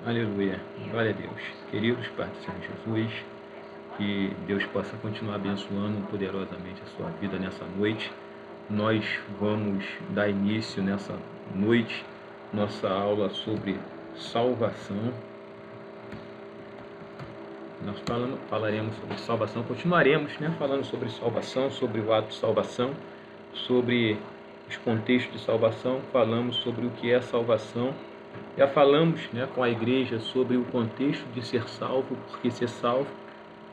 Aleluia, glória a Deus. Queridos Pai do Senhor Jesus, que Deus possa continuar abençoando poderosamente a sua vida nessa noite. Nós vamos dar início nessa noite, nossa aula sobre salvação. Nós falaremos sobre salvação, continuaremos falando sobre salvação, sobre o ato de salvação, sobre os contextos de salvação, falamos sobre o que é salvação. Já falamos com a igreja sobre o contexto de ser salvo, porque ser salvo,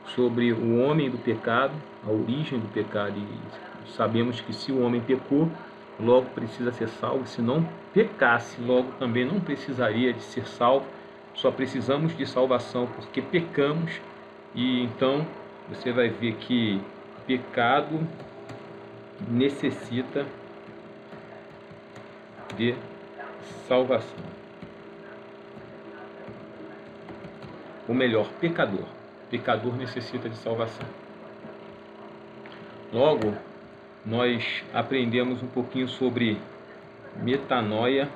sobre o homem do pecado, a origem do pecado, e sabemos que se o homem pecou, logo precisa ser salvo. Se não pecasse, logo também não precisaria de ser salvo. Só precisamos de salvação porque pecamos. E então você vai ver que pecado necessita de salvação. Ou melhor, pecador. Pecador necessita de salvação. Logo, nós aprendemos um pouquinho sobre metanoia.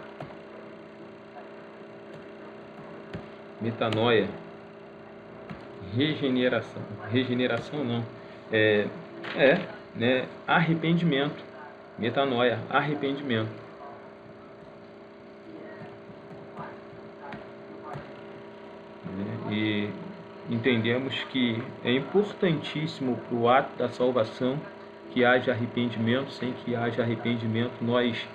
Metanoia, regeneração. Regeneração não. Arrependimento. Metanoia, arrependimento. E entendemos que é importantíssimo para o ato da salvação que haja arrependimento. Sem que haja arrependimento, nós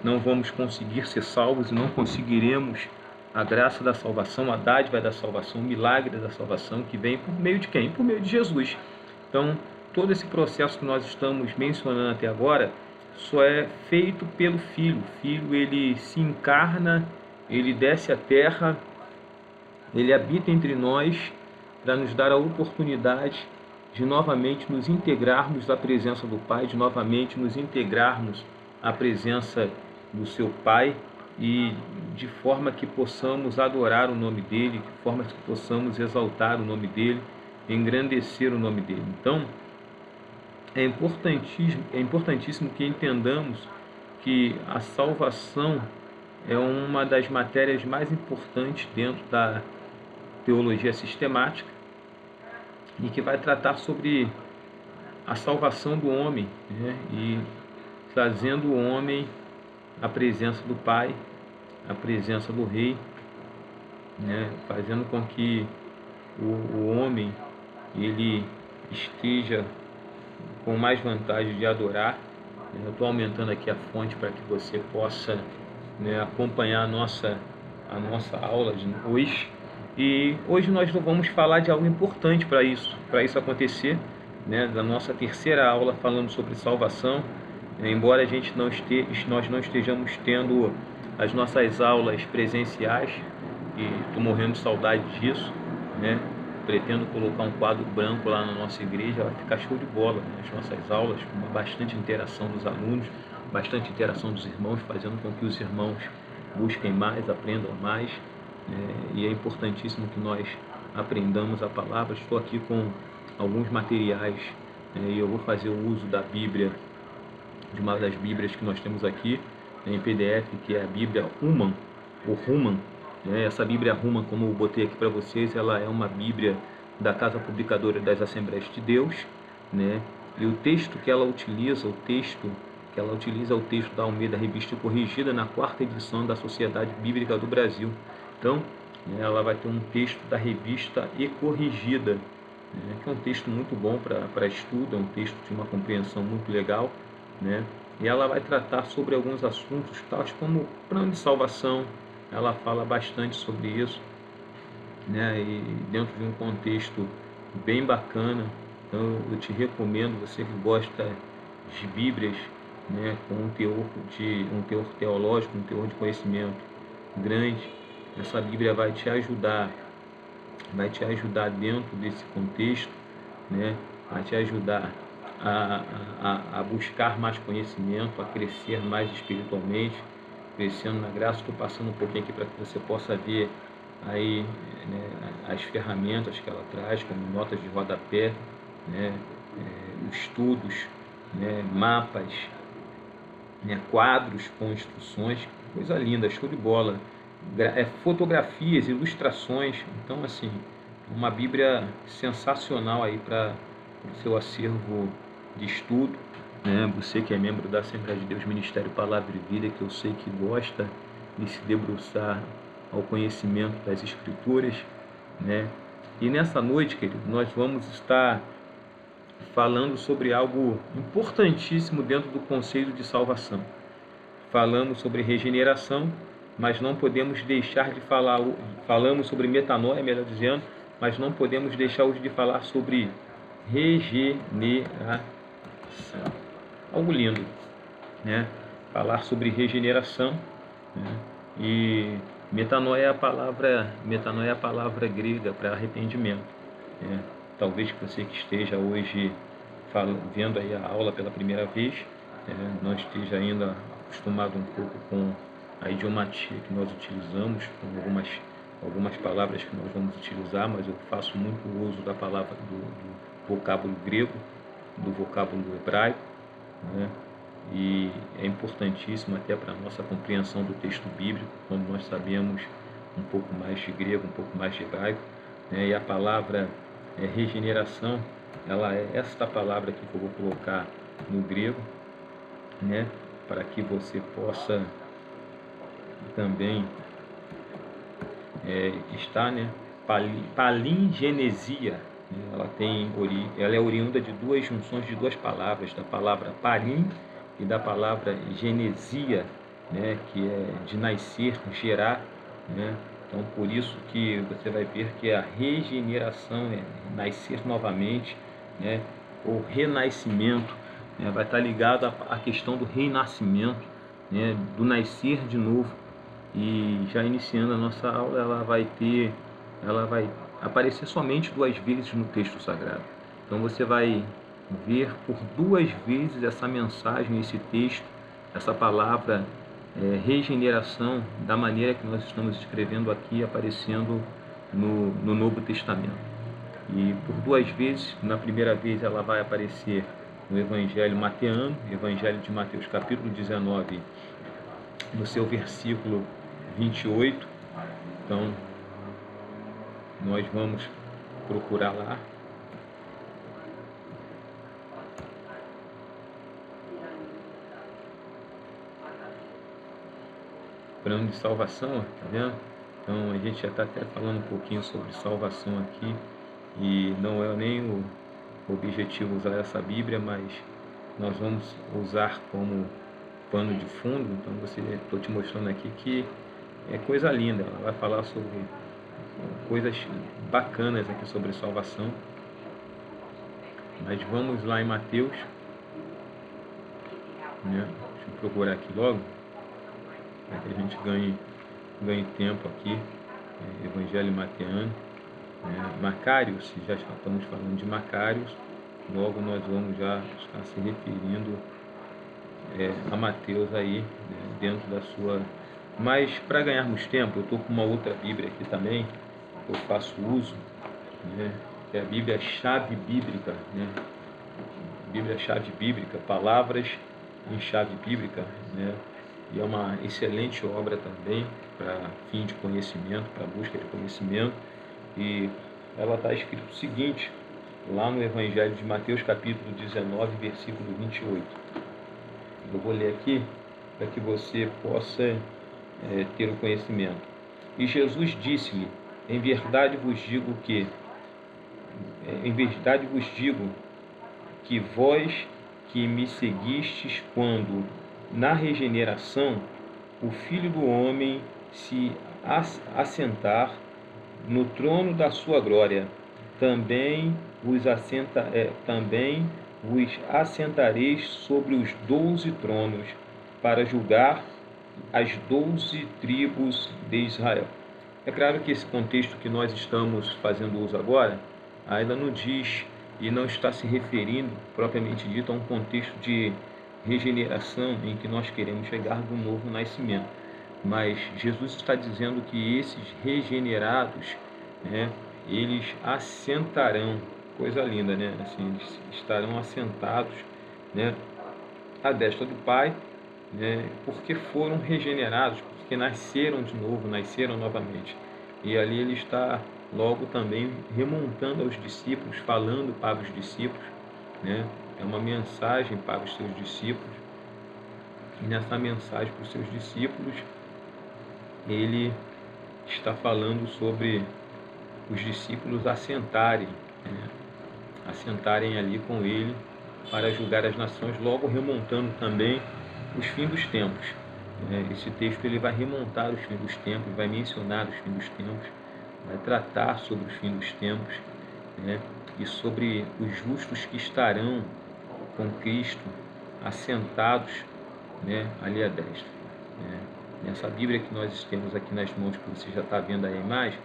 não vamos conseguir ser salvos e não conseguiremos a graça da salvação, a dádiva da salvação, o milagre da salvação, que vem por meio de quem? Por meio de Jesus. Então, todo esse processo que nós estamos mencionando até agora só é feito pelo Filho. O Filho, ele se encarna, ele desce à terra, ele habita entre nós para nos dar a oportunidade de novamente nos integrarmos à presença do Pai, de novamente nos integrarmos à presença do seu Pai, e de forma que possamos adorar o nome dele, de forma que possamos exaltar o nome dele, engrandecer o nome dele. Então, é importantíssimo que entendamos que a salvação é uma das matérias mais importantes dentro da teologia sistemática, e que vai tratar sobre a salvação do homem, e trazendo o homem à presença do Pai, à presença do Rei, fazendo com que o homem ele esteja com mais vantagem de adorar. Eu estou aumentando aqui a fonte para que você possa acompanhar a nossa aula de hoje. E hoje nós vamos falar de algo importante para isso acontecer, da nossa terceira aula falando sobre salvação. Embora nós não estejamos tendo as nossas aulas presenciais, e estou morrendo de saudade disso, pretendo colocar um quadro branco lá na nossa igreja, vai ficar show de bola, as nossas aulas, com bastante interação dos alunos, bastante interação dos irmãos, fazendo com que os irmãos busquem mais, aprendam mais. E é importantíssimo que nós aprendamos a palavra. Estou aqui com alguns materiais, e eu vou fazer o uso da Bíblia, de uma das Bíblias que nós temos aqui em PDF, que é a Bíblia Humann, ou Humann. Essa Bíblia Humann, como eu botei aqui para vocês, ela é uma Bíblia da Casa Publicadora das Assembleias de Deus, e o texto que ela utiliza, é o texto da Almeida Revista e Corrigida, na 4ª edição da Sociedade Bíblica do Brasil. Então, ela vai ter um texto da Revista e Corrigida, que é um texto muito bom para estudo, é um texto de uma compreensão muito legal, e ela vai tratar sobre alguns assuntos, tais como plano de salvação. Ela fala bastante sobre isso, e dentro de um contexto bem bacana. Então, eu te recomendo, você que gosta de Bíblias, com um teor teológico, um teor de conhecimento grande, essa Bíblia vai te ajudar dentro desse contexto, vai te ajudar a buscar mais conhecimento, a crescer mais espiritualmente, crescendo na graça. Estou passando um pouquinho aqui para que você possa ver aí as ferramentas que ela traz, como notas de rodapé, estudos, mapas, quadros com instruções, coisa linda, show de bola. fotografias, ilustrações. Então, assim, uma Bíblia sensacional aí para o seu acervo de estudo, né? Você que é membro da Assembleia de Deus Ministério Palavra e Vida, que eu sei que gosta de se debruçar ao conhecimento das Escrituras, né? E nessa noite, querido, nós vamos estar falando sobre algo importantíssimo dentro do conceito de salvação. Falamos sobre regeneração, mas não podemos deixar de falar, falamos sobre metanoia, melhor dizendo, mas não podemos deixar hoje de falar sobre regeneração. Algo lindo, né? Falar sobre regeneração, né? E metanoia é a palavra grega para arrependimento, né? Talvez você que esteja hoje vendo aí a aula pela primeira vez, não esteja ainda acostumado um pouco com a idiomatia que nós utilizamos, com algumas palavras que nós vamos utilizar, mas eu faço muito uso da palavra do vocábulo grego, do vocábulo hebraico, né? E é importantíssimo até para a nossa compreensão do texto bíblico, quando nós sabemos um pouco mais de grego, um pouco mais de hebraico, né? E a palavra regeneração, ela é esta palavra aqui que eu vou colocar no grego, né? Para que você possa também estar, né? Palingenesia, né? Ela é oriunda de duas junções de duas palavras, da palavra palim e da palavra genesia, né? Que é de nascer, gerar, né? Então, por isso que você vai ver que a regeneração é nascer novamente, né? Ou renascimento, né? Vai estar ligado à questão do renascimento, né? Do nascer de novo. E já iniciando a nossa aula, ela vai aparecer somente 2 vezes no texto sagrado. Então você vai ver por 2 vezes essa mensagem, esse texto, essa palavra regeneração, da maneira que nós estamos escrevendo aqui, aparecendo no Novo Testamento. E por 2 vezes, na primeira vez ela vai aparecer no Evangelho mateano, Evangelho de Mateus capítulo 19, no seu versículo 28. Então, nós vamos procurar lá. Plano de salvação, tá vendo? Então, a gente já está até falando um pouquinho sobre salvação aqui, e não é nem o objetivo usar essa Bíblia, mas nós vamos usar como pano de fundo. Então, estou te mostrando aqui que é coisa linda. Ela vai falar sobre coisas bacanas aqui sobre salvação. Mas vamos lá em Mateus, né? Deixa eu procurar aqui logo, para que a gente ganhe tempo aqui. Evangelho mateano, Macários, já estamos falando de Macários, logo nós vamos já estar se referindo a Mateus aí, né, dentro da sua... Mas para ganharmos tempo, eu estou com uma outra Bíblia aqui também, que eu faço uso, né, que é a Bíblia Chave Bíblica, né? Bíblia Chave Bíblica, palavras em chave bíblica, né? E é uma excelente obra também para fim de conhecimento, para busca de conhecimento. E ela está escrito o seguinte, lá no Evangelho de Mateus, capítulo 19, versículo 28. Eu vou ler aqui para que você possa ter o conhecimento. E Jesus disse-lhe, em verdade vos digo que vós que me seguistes, quando na regeneração o Filho do Homem se assentar no trono da sua glória, também vos assentareis sobre os 12 tronos, para julgar as 12 tribos de Israel. É claro que esse contexto que nós estamos fazendo uso agora ainda não diz e não está se referindo propriamente dito a um contexto de regeneração em que nós queremos chegar do novo nascimento. Mas Jesus está dizendo que esses regenerados, né, eles assentarão, coisa linda, assim, eles estarão assentados, à destra do Pai, né, porque foram regenerados, porque nasceram de novo, nasceram novamente. E ali ele está logo também remontando aos discípulos, falando para os discípulos, né? É uma mensagem para os seus discípulos. E nessa mensagem para os seus discípulos, ele está falando sobre os discípulos assentarem, né? Assentarem ali com ele para julgar as nações, logo remontando também os fins dos tempos. Esse texto ele vai remontar os fins dos tempos, vai mencionar os fins dos tempos, vai tratar sobre os fins dos tempos, né? E sobre os justos que estarão com Cristo assentados, né, ali à destra, né? Nessa Bíblia que nós temos aqui nas mãos, que você já está vendo aí a imagem,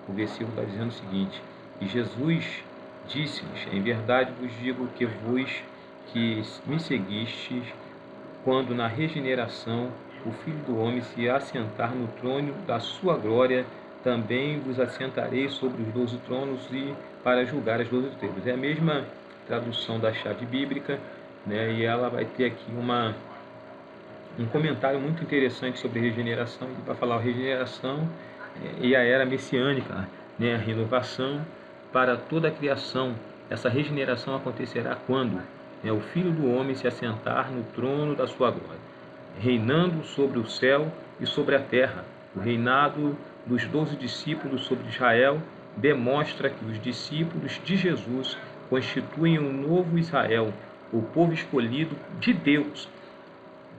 o versículo está dizendo o seguinte: e Jesus disse-lhes, em verdade vos digo que me seguistes, quando na regeneração o Filho do Homem se assentar no trono da sua glória, também vos assentarei sobre os 12 tronos e para julgar as 12 tribos. É a mesma tradução da chave bíblica, né? E ela vai ter aqui um comentário muito interessante sobre regeneração. Ele vai falar a regeneração e a era messiânica, né? A renovação para toda a criação. Essa regeneração acontecerá quando, né, o Filho do Homem se assentar no trono da sua glória, reinando sobre o céu e sobre a terra. O reinado dos 12 discípulos sobre Israel demonstra que os discípulos de Jesus constituem um novo Israel, o povo escolhido de Deus,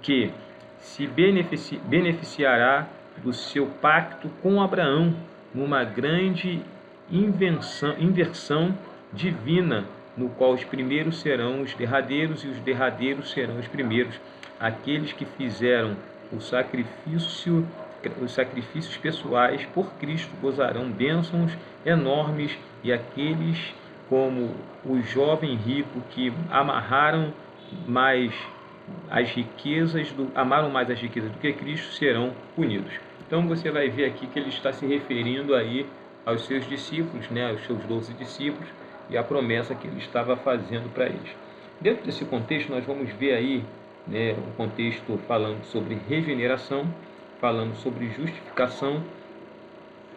que se beneficiará do seu pacto com Abraão numa grande inversão divina, no qual os primeiros serão os derradeiros e os derradeiros serão os primeiros. Aqueles que fizeram os sacrifícios pessoais por Cristo gozarão bênçãos enormes, e aqueles, como o jovem rico que amaram mais as riquezas do que Cristo, serão punidos. Então você vai ver aqui que ele está se referindo aí aos seus discípulos, né, aos seus 12 discípulos, e a promessa que ele estava fazendo para eles. Dentro desse contexto, nós vamos ver aí, né, um contexto falando sobre regeneração, falando sobre justificação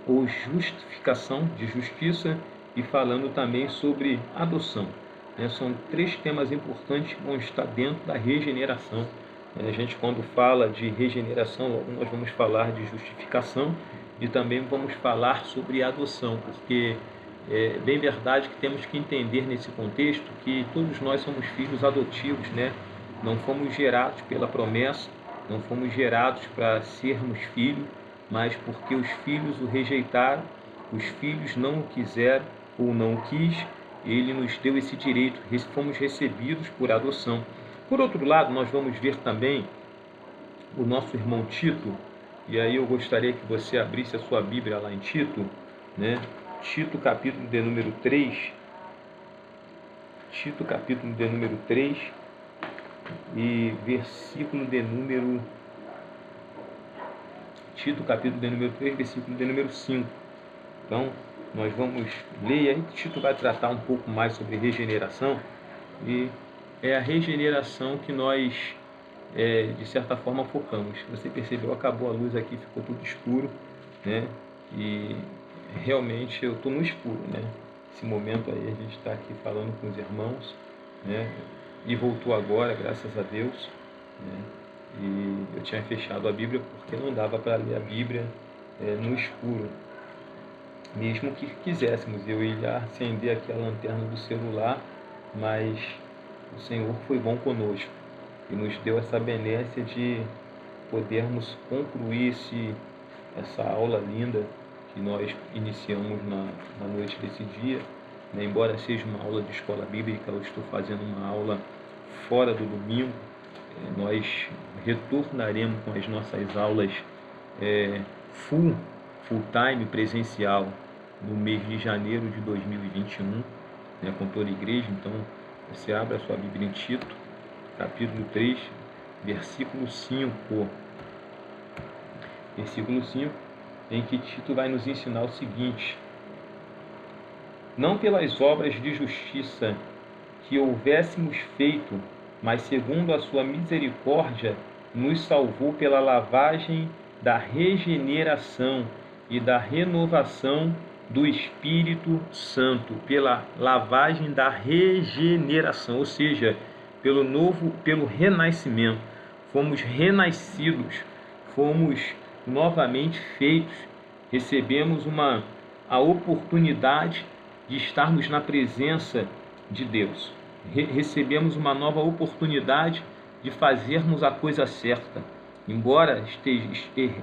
ou justificação de justiça, e falando também sobre adoção. São 3 temas importantes que vão estar dentro da regeneração. A gente, quando fala de regeneração, logo nós vamos falar de justificação e também vamos falar sobre adoção, porque é bem verdade que temos que entender nesse contexto que todos nós somos filhos adotivos, né? Não fomos gerados pela promessa, não fomos gerados para sermos filhos, mas porque os filhos o rejeitaram, os filhos não o quiseram ou não o quis, ele nos deu esse direito, fomos recebidos por adoção. Por outro lado, nós vamos ver também o nosso irmão Tito, e aí eu gostaria que você abrisse a sua Bíblia lá em Tito, né? Tito capítulo de número 3, Tito capítulo de número 3 e versículo de número... Tito capítulo de número 3, versículo de número 5. Então, nós vamos ler, e aí Tito vai tratar um pouco mais sobre regeneração, e é a regeneração que nós, de certa forma, focamos. Você percebeu, acabou a luz aqui, ficou tudo escuro, né? E realmente eu estou no escuro, né? Esse momento aí a gente está aqui falando com os irmãos, né? E voltou agora, graças a Deus, né? E eu tinha fechado a Bíblia porque não dava para ler a Bíblia no escuro. Mesmo que quiséssemos, eu ia acender aqui a lanterna do celular, mas o Senhor foi bom conosco e nos deu essa benécia de podermos concluir essa aula linda que nós iniciamos na noite desse dia, né? Embora seja uma aula de escola bíblica, eu estou fazendo uma aula fora do domingo. Nós retornaremos com as nossas aulas full time presencial no mês de janeiro de 2021, né, com toda a igreja. Então você abre a sua Bíblia em Tito capítulo 3, versículo 5, em que Tito vai nos ensinar o seguinte: não pelas obras de justiça que houvéssemos feito, mas segundo a sua misericórdia nos salvou pela lavagem da regeneração e da renovação do Espírito Santo, pela lavagem da regeneração, ou seja, pelo renascimento. Fomos renascidos, fomos novamente feitos, recebemos a oportunidade de estarmos na presença de Deus. Recebemos uma nova oportunidade de fazermos a coisa certa. Embora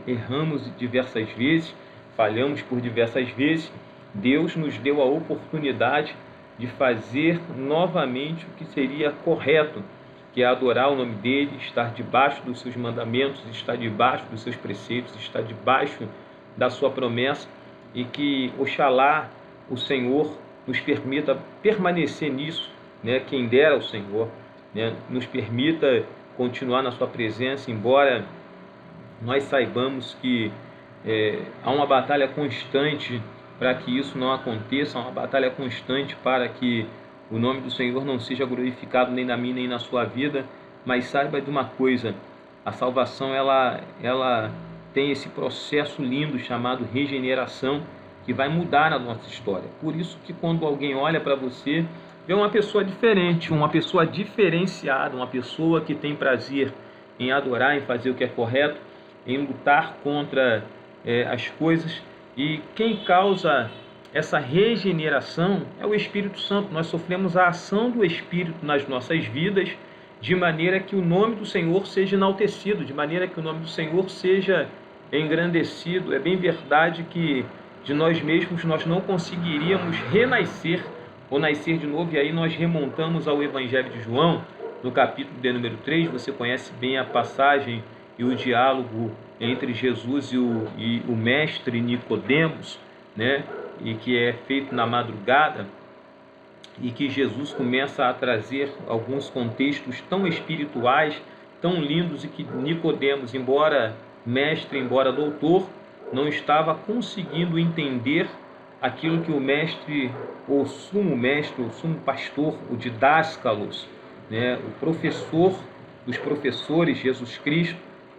erramos diversas vezes, falhamos por diversas vezes, Deus nos deu a oportunidade de fazer novamente o que seria correto, que é adorar o nome dele, estar debaixo dos seus mandamentos, estar debaixo dos seus preceitos, estar debaixo da sua promessa, e que oxalá o Senhor nos permita permanecer nisso, né? Quem dera o Senhor, né? Nos permita continuar na sua presença, embora nós saibamos que há uma batalha constante para que isso não aconteça, uma batalha constante para que o nome do Senhor não seja glorificado nem na minha nem na sua vida. Mas saiba de uma coisa: a salvação ela tem esse processo lindo chamado regeneração, que vai mudar a nossa história. Por isso que quando alguém olha para você, vê uma pessoa diferente, uma pessoa diferenciada, uma pessoa que tem prazer em adorar, em fazer o que é correto, em lutar contra as coisas. E quem causa essa regeneração é o Espírito Santo. Nós sofremos a ação do Espírito nas nossas vidas, de maneira que o nome do Senhor seja enaltecido, de maneira que o nome do Senhor seja engrandecido. É bem verdade que de nós mesmos nós não conseguiríamos renascer ou nascer de novo, e aí nós remontamos ao Evangelho de João, no capítulo de número 3, você conhece bem a passagem e o diálogo entre Jesus e o mestre Nicodemos, né? E que é feito na madrugada, e que Jesus começa a trazer alguns contextos tão espirituais, tão lindos, e que Nicodemos, embora mestre, embora doutor, não estava conseguindo entender aquilo que o mestre, o sumo pastor, o didáscalos, né, o professor dos professores, Jesus Cristo,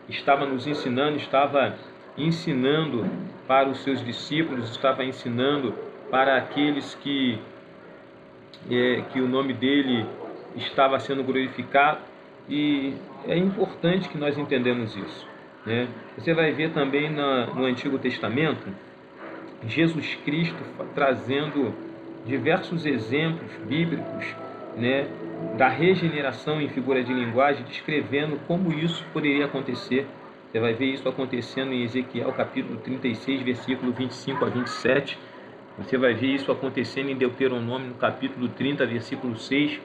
estava nos ensinando, estava ensinando para os seus discípulos, estava ensinando para aqueles que o nome dele estava sendo glorificado. E é importante que nós entendamos isso, né? Você vai ver também no Antigo Testamento Jesus Cristo trazendo diversos exemplos bíblicos, né, da regeneração em figura de linguagem, descrevendo como isso poderia acontecer. Você vai ver isso acontecendo em Ezequiel capítulo 36, versículo 25 a 27. Você vai ver isso acontecendo em Deuteronômio no capítulo 30, versículo 6.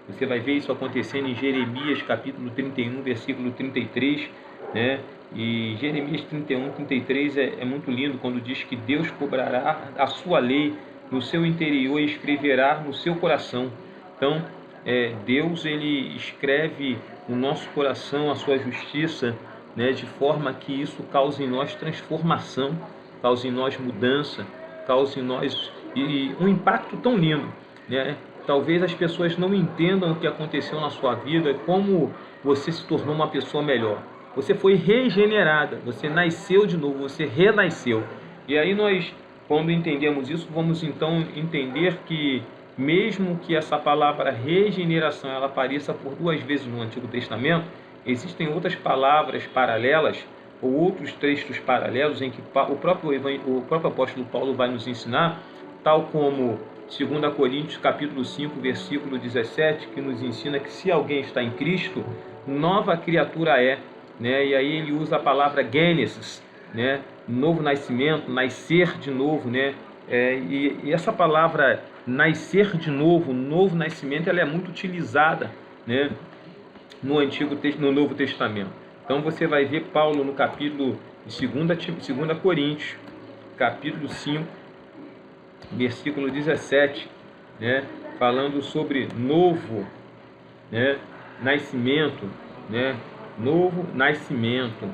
Você vai ver isso acontecendo em Jeremias capítulo 31, versículo 33, né? E Jeremias 31, 33 é muito lindo, quando diz que Deus cobrará a sua lei no seu interior e escreverá no seu coração. Então, Deus ele escreve no nosso coração a sua justiça, né, de forma que isso cause em nós transformação, cause em nós mudança, cause em nós um impacto tão lindo, né? Talvez as pessoas não entendam o que aconteceu na sua vida, como você se tornou uma pessoa melhor. Você foi regenerada, você nasceu de novo, você renasceu. E aí nós, quando entendemos isso, vamos então entender que mesmo que essa palavra regeneração ela apareça por 2 vezes no Antigo Testamento, existem outras palavras paralelas ou outros textos paralelos em que o próprio apóstolo Paulo vai nos ensinar, tal como 2 Coríntios capítulo 5, versículo 17, que nos ensina que se alguém está em Cristo, nova criatura é, né? E aí ele usa a palavra Gênesis, né? Novo nascimento, nascer de novo, né? E essa palavra nascer de novo, novo nascimento, ela é muito utilizada, né, no Novo Testamento. Então você vai ver Paulo no capítulo de 2 Coríntios, capítulo 5, versículo 17, né, falando sobre novo, né, nascimento, né, novo nascimento.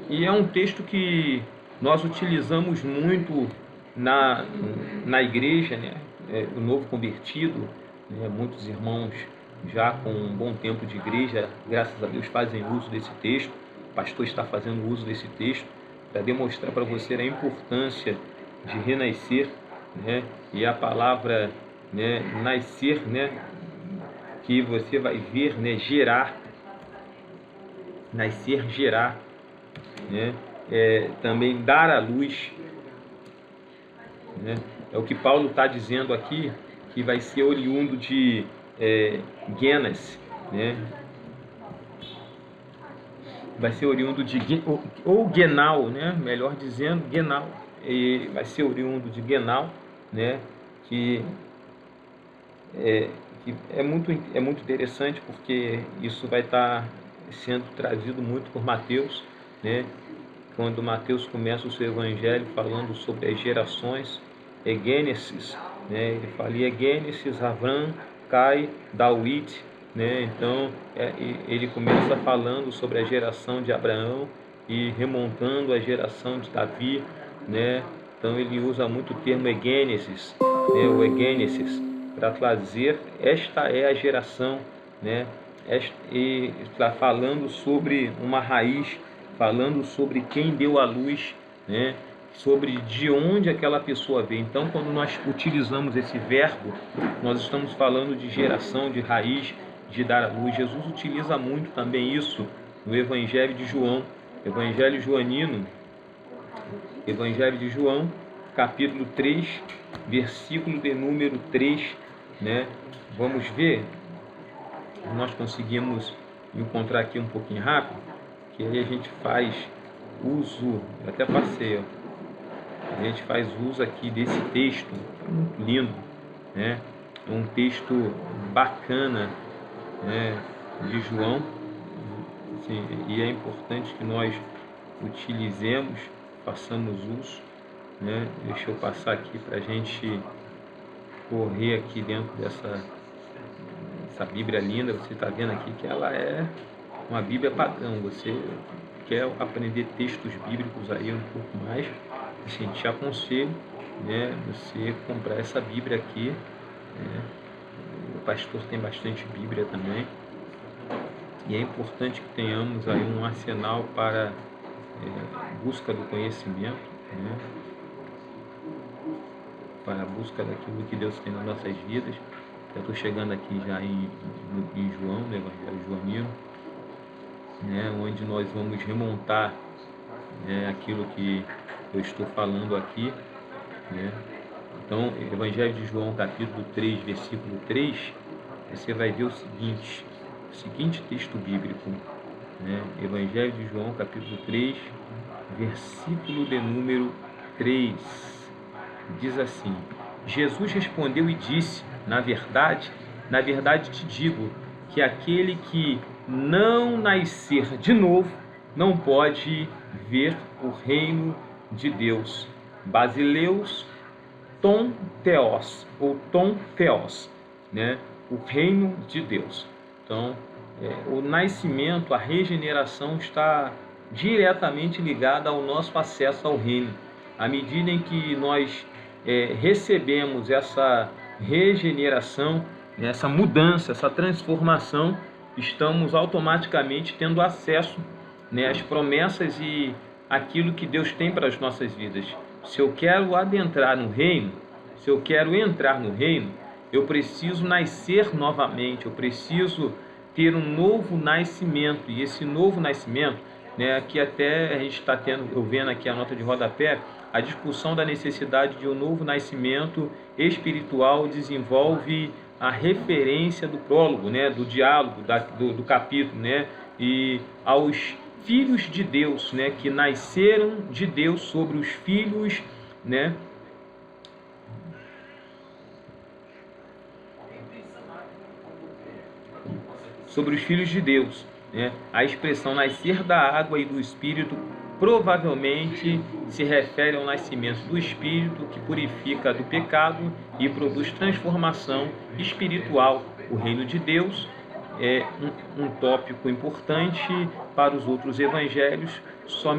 E é um texto que nós utilizamos muito na igreja, né, o novo convertido, né, muitos irmãos já com um bom tempo de igreja, graças a Deus, fazem uso desse texto. O pastor está fazendo uso desse texto para demonstrar para você a importância de renascer, né? E a palavra, né, nascer, né, que você vai ver, né, gerar, nascer, gerar, né, também dar à luz, né? É o que Paulo está dizendo aqui, que vai ser oriundo de Genas, né? Vai ser oriundo de ou Genal, né? Melhor dizendo, Genal, e vai ser oriundo de Genal, né? Que é muito interessante, porque isso vai estar sendo trazido muito por Mateus, né? Quando Mateus começa o seu evangelho falando sobre as gerações, Gênesis, né? Ele fala Gênesis, Avram, Cai, David, né? Então ele começa falando sobre a geração de Abraão e remontando a geração de Davi, né? Então ele usa muito o termo Gênesis, né? O Gênesis, para trazer esta é a geração, né? E está falando sobre uma raiz, falando sobre quem deu a luz, né? Sobre de onde aquela pessoa veio. Então, quando nós utilizamos esse verbo, nós estamos falando de geração, de raiz, de dar a luz. Jesus utiliza muito também isso no Evangelho de João, Evangelho joanino, Evangelho de João, capítulo 3, versículo de número 3, né? Vamos ver, nós conseguimos encontrar aqui um pouquinho rápido, que aí a gente faz uso, eu até passei, ó. A gente faz uso aqui desse texto, que é muito lindo, né? É um texto bacana, né, de João, assim, e é importante que nós utilizemos, façamos uso, né? Deixa eu passar aqui para a gente correr aqui dentro dessa Bíblia linda. Você está vendo aqui que ela é uma Bíblia padrão. Você quer aprender textos bíblicos aí um pouco mais, assim, te aconselho, né, você comprar essa Bíblia aqui, né? O pastor tem bastante Bíblia também, e é importante que tenhamos aí um arsenal para busca do conhecimento, né? Para a busca daquilo que Deus tem nas nossas vidas. Eu estou chegando aqui já em João, no Evangelho joanino, né, onde nós vamos remontar, né, aquilo que eu estou falando aqui, né? Então, Evangelho de João, capítulo 3, versículo 3, você vai ver o seguinte texto bíblico, né? Evangelho de João, capítulo 3, versículo de número 3, diz assim: Jesus respondeu e disse: na verdade te digo que aquele que não nascer de novo não pode ver o reino de Deus. Basileus ton theos, ou ton theos, né? O reino de Deus. Então, o nascimento, a regeneração está diretamente ligada ao nosso acesso ao reino. À medida em que nós recebemos essa regeneração, essa mudança, essa transformação, estamos automaticamente tendo acesso, né, às promessas e aquilo que Deus tem para as nossas vidas. Se eu quero adentrar no reino, se eu quero entrar no reino, eu preciso nascer novamente, eu preciso ter um novo nascimento. E esse novo nascimento, né, aqui até a gente está tendo, eu vendo aqui a nota de rodapé, a discussão da necessidade de um novo nascimento espiritual desenvolve a referência do prólogo, né, do diálogo, do capítulo, né, e aos filhos de Deus, né, que nasceram de Deus sobre os filhos, né, sobre os filhos de Deus, né? A expressão nascer da água e do Espírito provavelmente se refere ao nascimento do Espírito, que purifica do pecado e produz transformação espiritual. O reino de Deus é um tópico importante para os outros evangelhos, só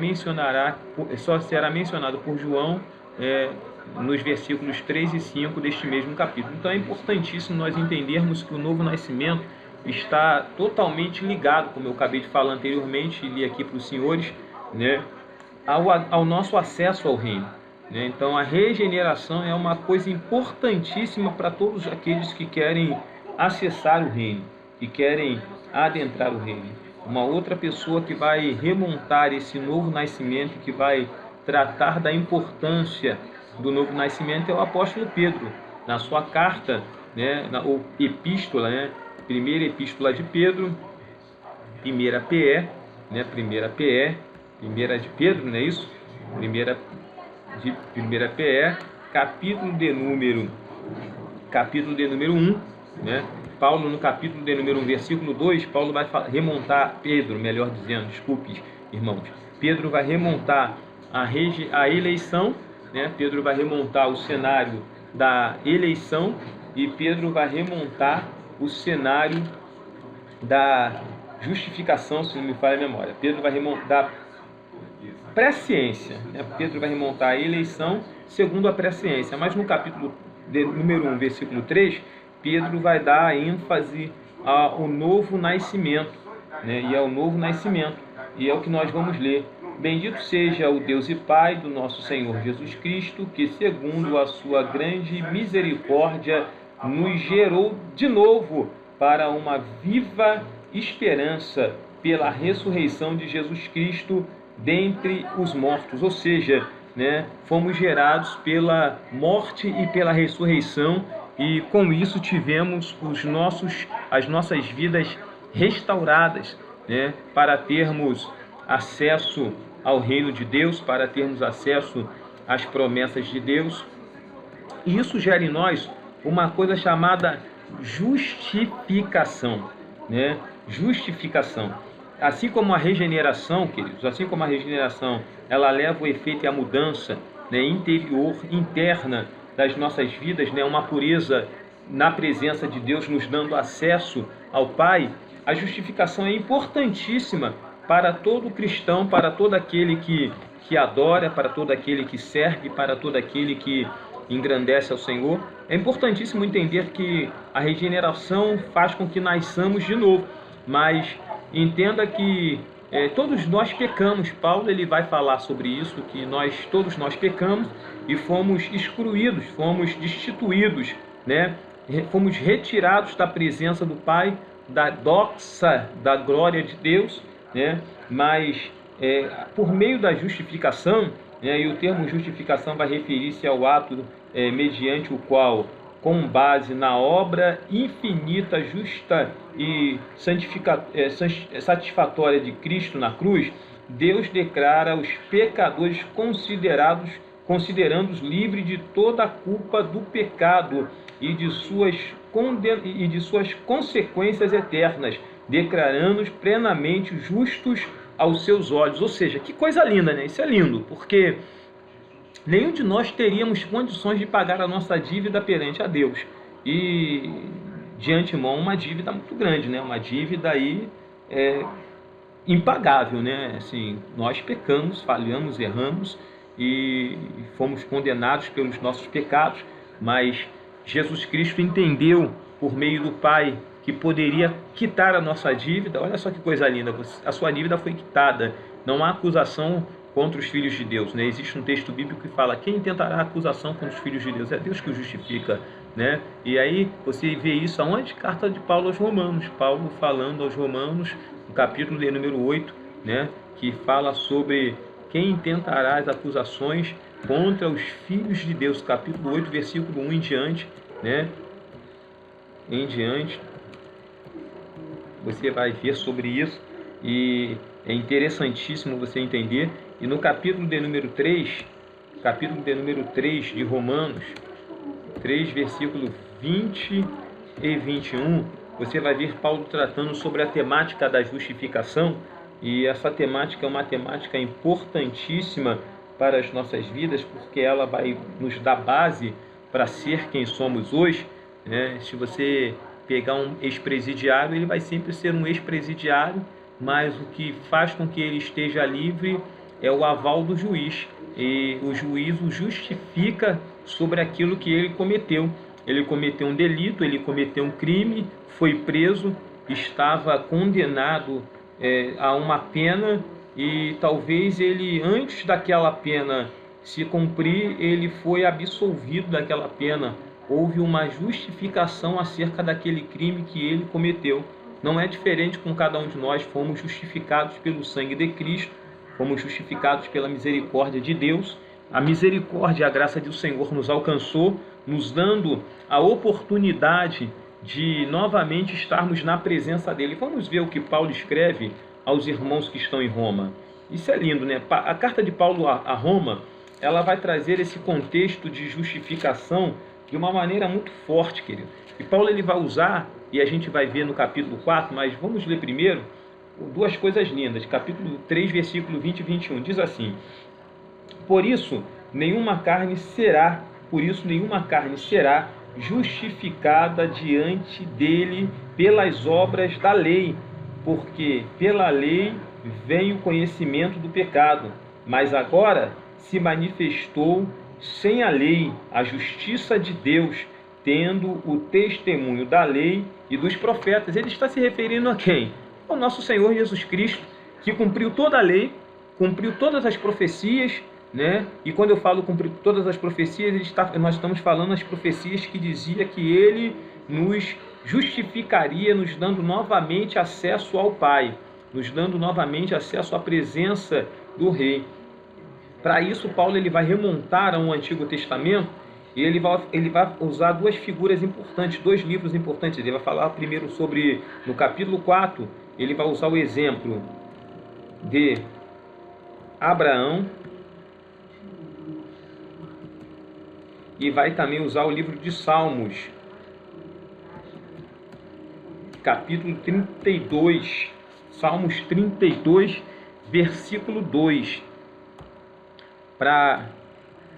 será mencionado por João nos versículos 3 e 5 deste mesmo capítulo. Então é importantíssimo nós entendermos que o novo nascimento está totalmente ligado, como eu acabei de falar anteriormente e li aqui para os senhores, né, ao nosso acesso ao reino, né? Então a regeneração é uma coisa importantíssima para todos aqueles que querem acessar o reino, que querem adentrar o reino. Uma outra pessoa que vai remontar esse novo nascimento, que vai tratar da importância do novo nascimento, é o apóstolo Pedro, na sua carta, né, ou epístola, né, primeira epístola de Pedro, primeira PE, né, primeira de Pedro, não é isso? Primeira PE, capítulo de número 1, né? Paulo, no capítulo de número 1, versículo 2, Paulo vai remontar, Pedro, melhor dizendo, desculpe, irmãos, Pedro vai remontar a eleição, né? Pedro vai remontar o cenário da eleição e Pedro vai remontar o cenário da justificação, se não me falha a memória. Pedro vai remontar presciência, né? Pedro vai remontar a eleição segundo a presciência, mas no capítulo de número 1, versículo 3, Pedro vai dar ênfase ao novo nascimento, né? E ao novo nascimento, e é o que nós vamos ler. Bendito seja o Deus e Pai do nosso Senhor Jesus Cristo, que segundo a sua grande misericórdia nos gerou de novo para uma viva esperança pela ressurreição de Jesus Cristo dentre os mortos, ou seja, né, fomos gerados pela morte e pela ressurreição, e com isso tivemos as nossas vidas restauradas, né, para termos acesso ao reino de Deus, para termos acesso às promessas de Deus. E isso gera em nós uma coisa chamada justificação, né? Justificação. Assim como a regeneração, queridos, assim como a regeneração, ela leva o efeito e a mudança, né, interior, interna das nossas vidas, né, uma pureza na presença de Deus, nos dando acesso ao Pai. A justificação é importantíssima para todo cristão, para todo aquele que adora, para todo aquele que serve, para todo aquele que engrandece ao Senhor. É importantíssimo entender que a regeneração faz com que nasçamos de novo, mas entenda que todos nós pecamos. Paulo ele vai falar sobre isso, que todos nós pecamos e fomos excluídos, fomos destituídos, né? Fomos retirados da presença do Pai, da doxa, da glória de Deus, né? Mas por meio da justificação, né, e o termo justificação vai referir-se ao ato mediante o qual, com base na obra infinita, justa e satisfatória de Cristo na cruz, Deus declara os pecadores considerando-os livres de toda a culpa do pecado e de suas consequências eternas, declarando-os plenamente justos aos seus olhos. Ou seja, que coisa linda, né? Isso é lindo, porque nenhum de nós teríamos condições de pagar a nossa dívida perante a Deus. E, de antemão, uma dívida muito grande, né? Uma dívida aí impagável, né? Assim, nós pecamos, falhamos, erramos e fomos condenados pelos nossos pecados, mas Jesus Cristo entendeu, por meio do Pai, que poderia quitar a nossa dívida. Olha só que coisa linda, a sua dívida foi quitada, não há acusação contra os filhos de Deus, né? Existe um texto bíblico que fala: quem tentará acusação contra os filhos de Deus? É Deus que o justifica, né? E aí você vê isso aonde? Carta de Paulo aos Romanos, Paulo falando aos Romanos, no capítulo de número 8, né? Que fala sobre quem intentará as acusações contra os filhos de Deus, capítulo 8, versículo 1 em diante, né? Em diante, você vai ver sobre isso, e é interessantíssimo você entender. E no capítulo de número 3 de Romanos 3, versículo 20 e 21, você vai ver Paulo tratando sobre a temática da justificação, e essa temática é uma temática importantíssima para as nossas vidas, porque ela vai nos dar base para ser quem somos hoje, né? Se você pegar um ex-presidiário, ele vai sempre ser um ex-presidiário, mas o que faz com que ele esteja livre é o aval do juiz, e o juiz o justifica sobre aquilo que ele cometeu. Ele cometeu um delito, ele cometeu um crime, foi preso, estava condenado a uma pena, e talvez ele, antes daquela pena se cumprir, ele foi absolvido daquela pena. Houve uma justificação acerca daquele crime que ele cometeu. Não é diferente com cada um de nós. Fomos justificados pelo sangue de Cristo, fomos justificados pela misericórdia de Deus. A misericórdia e a graça do Senhor nos alcançou, nos dando a oportunidade de novamente estarmos na presença dele. Vamos ver o que Paulo escreve aos irmãos que estão em Roma. Isso é lindo, né? A carta de Paulo a Roma, ela vai trazer esse contexto de justificação de uma maneira muito forte, querido. E Paulo ele vai usar, e a gente vai ver no capítulo 4, mas vamos ler primeiro duas coisas lindas. Capítulo 3, versículo 20 e 21, diz assim: Por isso nenhuma carne será justificada diante dele pelas obras da lei, porque pela lei vem o conhecimento do pecado, mas agora se manifestou sem a lei a justiça de Deus, tendo o testemunho da lei e dos profetas. Ele está se referindo a quem? Ao nosso Senhor Jesus Cristo, que cumpriu toda a lei, cumpriu todas as profecias, né? E quando eu falo cumprir todas as profecias, nós estamos falando as profecias que dizia que ele nos justificaria, nos dando novamente acesso ao Pai, nos dando novamente acesso à presença do Rei. Para isso, Paulo ele vai remontar ao Antigo Testamento, e ele vai usar duas figuras importantes, dois livros importantes. Ele vai falar primeiro sobre, no capítulo 4, ele vai usar o exemplo de Abraão, e vai também usar o livro de Salmos, capítulo 32, Salmos 32, versículo 2, para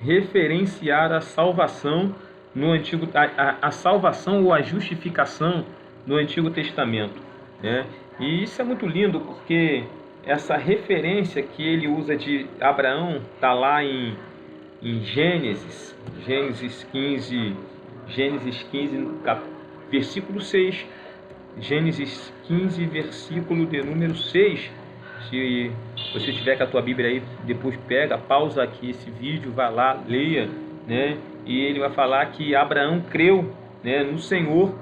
referenciar a salvação no Antigo, a salvação ou a justificação no Antigo Testamento, né? E isso é muito lindo, porque essa referência que ele usa de Abraão está lá em Gênesis 15, versículo 6. Gênesis 15, versículo de número 6. Se você tiver com a tua Bíblia aí, depois pega, pausa aqui esse vídeo, vai lá, leia, né? E ele vai falar que Abraão creu, né, no Senhor,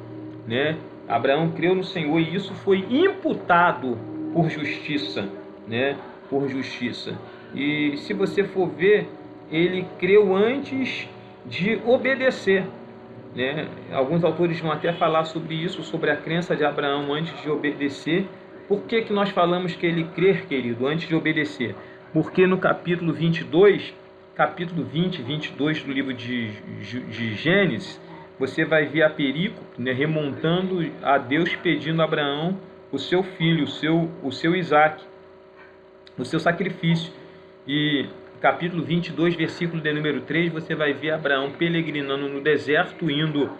né? Abraão creu no Senhor, e isso foi imputado por justiça, né? Por justiça. E se você for ver, ele creu antes de obedecer, né? Alguns autores vão até falar sobre isso, sobre a crença de Abraão antes de obedecer. Por que nós falamos que ele crer, querido, antes de obedecer? Porque no capítulo 22, capítulo 20, 22 do livro de Gênesis, você vai ver a perícope, né, remontando a Deus pedindo a Abraão o seu filho, o seu Isaac, o seu sacrifício. E capítulo 22, versículo de número 3, você vai ver Abraão peregrinando no deserto, indo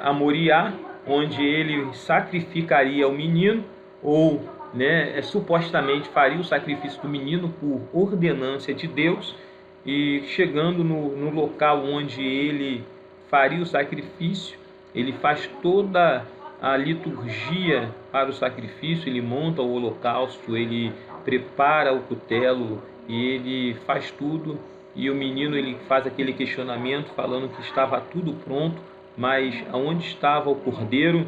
a Moriá, onde ele sacrificaria o menino, ou, né, supostamente faria o sacrifício do menino por ordenância de Deus, e chegando no local onde ele faria o sacrifício, ele faz toda a liturgia para o sacrifício, ele monta o holocausto, ele prepara o cutelo, e ele faz tudo, e o menino ele faz aquele questionamento falando que estava tudo pronto, mas aonde estava o cordeiro?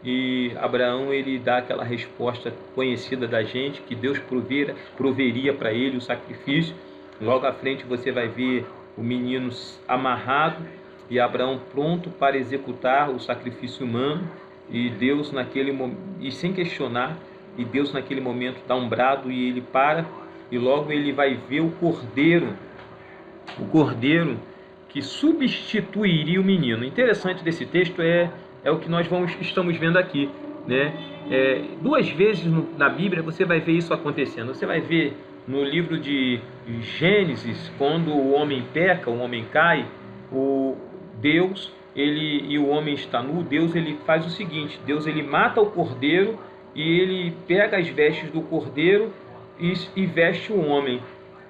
E Abraão ele dá aquela resposta conhecida da gente, que Deus proveria para ele o sacrifício. Logo à frente você vai ver o menino amarrado e Abraão pronto para executar o sacrifício humano, e Deus e sem questionar, e Deus naquele momento dá um brado e ele para, e logo ele vai ver o cordeiro que substituiria o menino. O interessante desse texto é o que nós estamos vendo aqui, né? Duas vezes na Bíblia você vai ver isso acontecendo. Você vai ver no livro de Gênesis, quando o homem peca, o homem cai, o Deus e o homem está nu. Deus ele faz o seguinte: Deus ele mata o cordeiro e ele pega as vestes do cordeiro e veste o homem,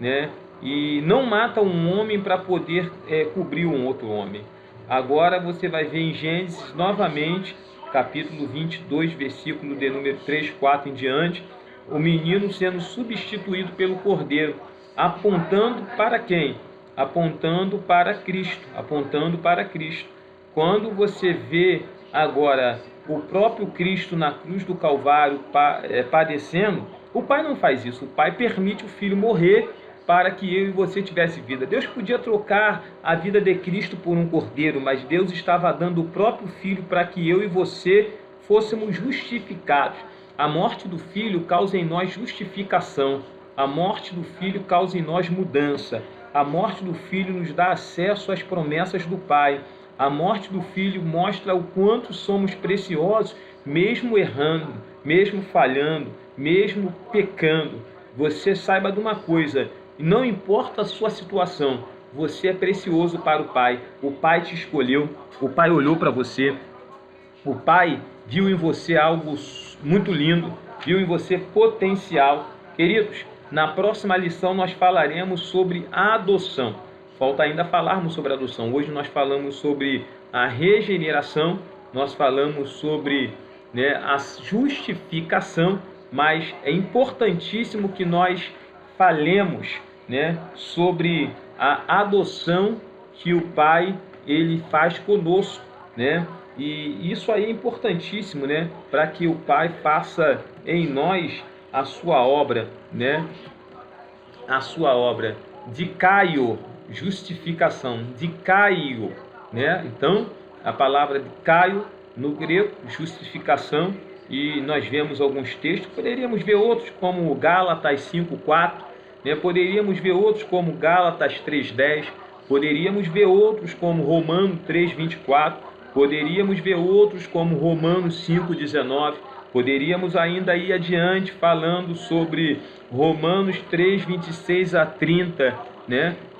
né? E não mata um homem para poder cobrir um outro homem. Agora você vai ver em Gênesis novamente capítulo 22, versículo de número 3, 4 em diante, o menino sendo substituído pelo cordeiro, apontando para quem? Apontando para Cristo, apontando para Cristo. Quando você vê agora o próprio Cristo na cruz do Calvário padecendo, o Pai não faz isso, o Pai permite o Filho morrer para que eu e você tivesse vida. Deus podia trocar a vida de Cristo por um cordeiro, mas Deus estava dando o próprio Filho para que eu e você fôssemos justificados. A morte do Filho causa em nós justificação, a morte do Filho causa em nós mudança, a morte do Filho nos dá acesso às promessas do Pai, a morte do Filho mostra o quanto somos preciosos, mesmo errando, mesmo falhando, mesmo pecando. Você saiba de uma coisa, não importa a sua situação, você é precioso para o Pai. O Pai te escolheu, o Pai olhou para você, o Pai viu em você algo muito lindo, viu em você potencial. Queridos, na próxima lição nós falaremos sobre a adoção. Falta ainda falarmos sobre a adoção. Hoje nós falamos sobre a regeneração, nós falamos sobre a justificação, mas é importantíssimo que nós falemos sobre a adoção que o Pai ele faz conosco, E isso aí é importantíssimo, para que o Pai faça em nós a sua obra, A sua obra de Caio, justificação, de Caio, Então, a palavra de Caio no grego, justificação, e nós vemos alguns textos, poderíamos ver outros como Gálatas 5:4, poderíamos ver outros como Gálatas 3:10, poderíamos ver outros como Romanos 3:24, poderíamos ver outros como Romanos 5:19, poderíamos ainda ir adiante falando sobre Romanos 3:26 a 30,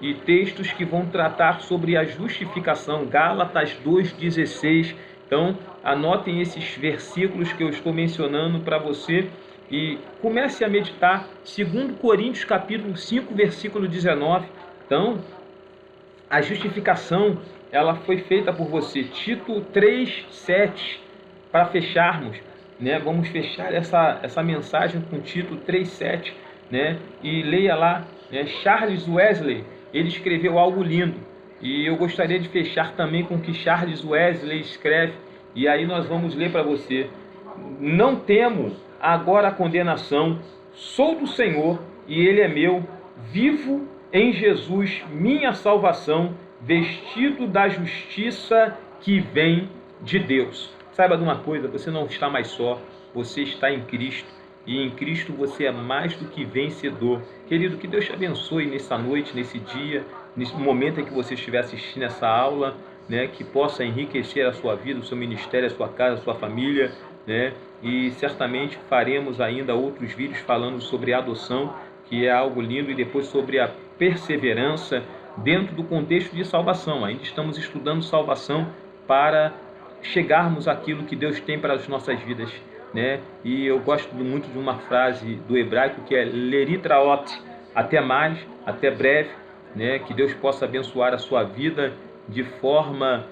E textos que vão tratar sobre a justificação, Gálatas 2:16. Então, anotem esses versículos que eu estou mencionando para você e comece a meditar. 2 Coríntios capítulo 5, versículo 19. Então, a justificação, ela foi feita por você. Tito 3:7, para fecharmos, Vamos fechar essa mensagem com Tito 3:7, E leia lá, Charles Wesley, ele escreveu algo lindo. E eu gostaria de fechar também com o que Charles Wesley escreve. E aí nós vamos ler para você. Não temo agora a condenação, sou do Senhor e Ele é meu, vivo em Jesus, minha salvação, vestido da justiça que vem de Deus. Saiba de uma coisa, você não está mais só, você está em Cristo. E em Cristo você é mais do que vencedor. Querido, que Deus te abençoe nessa noite, nesse dia, nesse momento em que você estiver assistindo essa aula, que possa enriquecer a sua vida, o seu ministério, a sua casa, a sua família, E certamente faremos ainda outros vídeos falando sobre a adoção, que é algo lindo, e depois sobre a perseverança dentro do contexto de salvação. Ainda estamos estudando salvação para chegarmos àquilo que Deus tem para as nossas vidas, E eu gosto muito de uma frase do hebraico que é leritraot. Até mais, até breve, Que Deus possa abençoar a sua vida de forma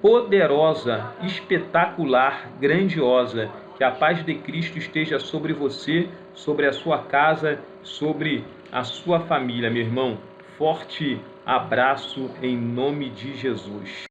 poderosa, espetacular, grandiosa. Que a paz de Cristo esteja sobre você, sobre a sua casa, sobre a sua família, meu irmão. Forte abraço em nome de Jesus.